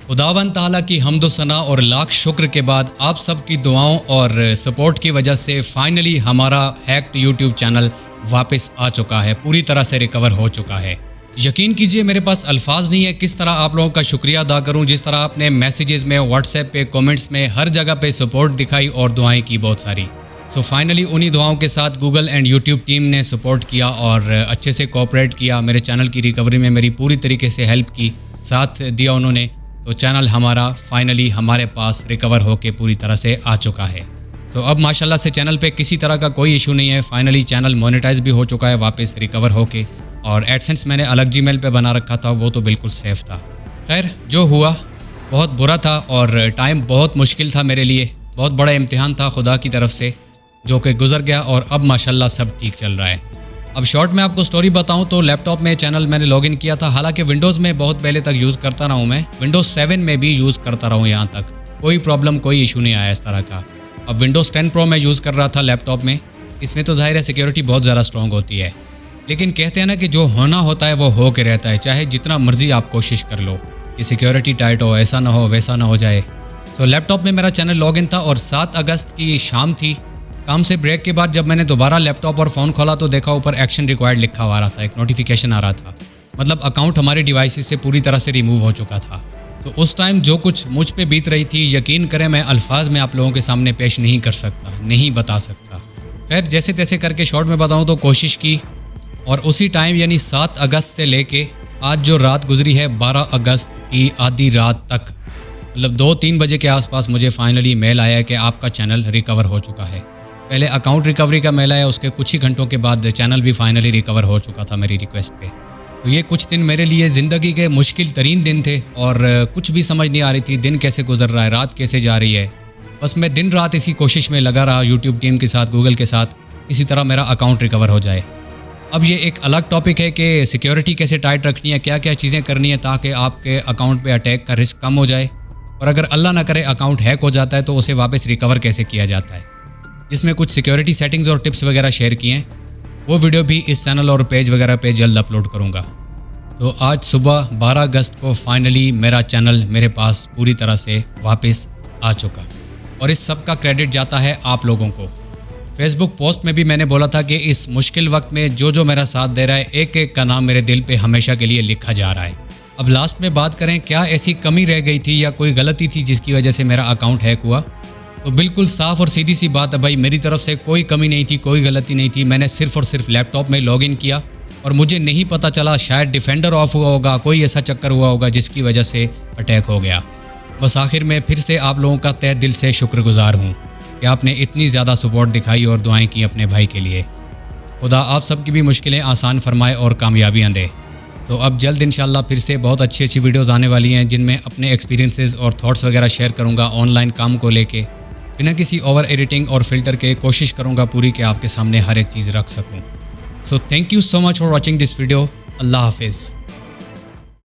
खुदावंद ताला की हम्द व सना और लाख शुक्र के बाद आप सबकी दुआओं और सपोर्ट की वजह से फाइनली हमारा हैक्ड यूट्यूब चैनल वापस आ चुका है, पूरी तरह से रिकवर हो चुका है। यकीन कीजिए मेरे पास अल्फाज नहीं है किस तरह आप लोगों का शुक्रिया अदा करूं, जिस तरह आपने मैसेजेस में, व्हाट्सएप पे, कमेंट्स में, हर जगह पे सपोर्ट दिखाई और दुआएं की बहुत सारी। सो फाइनली उन्हीं दुआओं के साथ गूगल एंड यूट्यूब टीम ने सपोर्ट किया और अच्छे से कोऑपरेट किया, मेरे चैनल की रिकवरी में मेरी पूरी तरीके से हेल्प की, साथ दिया उन्होंने। तो चैनल हमारा फाइनली हमारे पास रिकवर होके पूरी तरह से आ चुका है। तो अब माशाल्लाह से चैनल पे किसी तरह का कोई इशू नहीं है। फाइनली चैनल मोनेटाइज भी हो चुका है वापस रिकवर होके, और एडसेंस मैंने अलग जीमेल पे बना रखा था, वो तो बिल्कुल सेफ़ था। खैर जो हुआ बहुत बुरा था और टाइम बहुत मुश्किल था मेरे लिए, बहुत बड़ा इम्तिहान था खुदा की तरफ से जो कि गुजर गया, और अब माशाल्लाह सब ठीक चल रहा है। अब शॉर्ट में आपको स्टोरी बताऊं तो लैपटॉप में चैनल मैंने लॉगिन किया था, हालांकि विंडोज़ में बहुत पहले तक यूज़ करता रहा हूं, मैं विंडोज़ 7 में भी यूज़ करता रहा हूं, यहाँ तक कोई प्रॉब्लम कोई इशू नहीं आया इस तरह का। अब विंडोज़ 10 प्रो में यूज़ कर रहा था लैपटॉप में, इसमें तो ज़ाहिर है सिक्योरिटी बहुत ज़्यादा स्ट्रॉन्ग होती है, लेकिन कहते हैं ना कि जो होना होता है वो हो के रहता है, चाहे जितना मर्जी आप कोशिश कर लो कि सिक्योरिटी टाइट हो, ऐसा ना हो वैसा ना हो जाए। सो लैपटॉप में मेरा चैनल लॉगिन था और 7 अगस्त की शाम थी। काम से ब्रेक के बाद जब मैंने दोबारा लैपटॉप और फ़ोन खोला तो देखा ऊपर एक्शन रिक्वायर्ड लिखा हुआ रहा था, एक नोटिफिकेशन आ रहा था, मतलब अकाउंट हमारे डिवाइस से पूरी तरह से रिमूव हो चुका था। तो उस टाइम जो कुछ मुझ पे बीत रही थी, यकीन करें मैं अल्फाज में आप लोगों के सामने पेश नहीं कर सकता, नहीं बता सकता। खैर जैसे तैसे करके शॉर्ट में बताऊँ तो कोशिश की, और उसी टाइम यानी 7 अगस्त से लेके आज जो रात गुजरी है 12 अगस्त की आधी रात तक, मतलब 2-3 बजे के आसपास मुझे फाइनली मेल आया कि आपका चैनल रिकवर हो चुका है। पहले अकाउंट रिकवरी का मेल आया, उसके कुछ ही घंटों के बाद चैनल भी फाइनली रिकवर हो चुका था मेरी रिक्वेस्ट पे। तो ये कुछ दिन मेरे लिए ज़िंदगी के मुश्किल तरीन दिन थे और कुछ भी समझ नहीं आ रही थी दिन कैसे गुजर रहा है, रात कैसे जा रही है। बस मैं दिन रात इसी कोशिश में लगा रहा, यूट्यूब टीम के साथ, गूगल के साथ, इसी तरह मेरा अकाउंट रिकवर हो जाए। अब ये एक अलग टॉपिक है कि सिक्योरिटी कैसे टाइट रखनी है, क्या क्या चीज़ें करनी है ताकि आपके अकाउंट पे अटैक का रिस्क कम हो जाए, और अगर अल्लाह ना करे अकाउंट हैक हो जाता है तो उसे वापस रिकवर कैसे किया जाता है, जिसमें कुछ सिक्योरिटी सेटिंग्स और टिप्स वगैरह शेयर किए हैं। वो वीडियो भी इस चैनल और पेज वगैरह पे जल्द अपलोड करूँगा। तो आज सुबह 12 अगस्त को फाइनली मेरा चैनल मेरे पास पूरी तरह से वापस आ चुका, और इस सब का क्रेडिट जाता है आप लोगों को। फेसबुक पोस्ट में भी मैंने बोला था कि इस मुश्किल वक्त में जो मेरा साथ दे रहा है, एक एक का नाम मेरे दिल पे हमेशा के लिए लिखा जा रहा है। अब लास्ट में बात करें क्या ऐसी कमी रह गई थी या कोई गलती थी जिसकी वजह से मेरा अकाउंट हैक हुआ, तो बिल्कुल साफ़ और सीधी सी बात है भाई, मेरी तरफ से कोई कमी नहीं थी, कोई गलती नहीं थी। मैंने सिर्फ और सिर्फ लैपटॉप में लॉगिन किया और मुझे नहीं पता चला, शायद डिफेंडर ऑफ हुआ होगा, कोई ऐसा चक्कर हुआ होगा जिसकी वजह से अटैक हो गया। बस आखिर में फिर से आप लोगों का तहे दिल से शुक्रगुजार हूँ कि आपने इतनी ज़्यादा सपोर्ट दिखाई और दुआएं की अपने भाई के लिए। खुदा आप सबकी भी मुश्किलें आसान फरमाए और कामयाबियाँ दे। तो अब जल्द इंशाल्लाह फिर से बहुत अच्छी अच्छी वीडियोज़ आने वाली हैं जिनमें अपने एक्सपीरियंसेस और थॉट्स वगैरह शेयर करूँगा ऑनलाइन काम को लेके, बिना किसी ओवर एडिटिंग और फिल्टर के। कोशिश करूँगा पूरी कि आपके सामने हर एक चीज़ रख सकूँ। So thank you so much for watching this video. अल्लाह हाफिज़।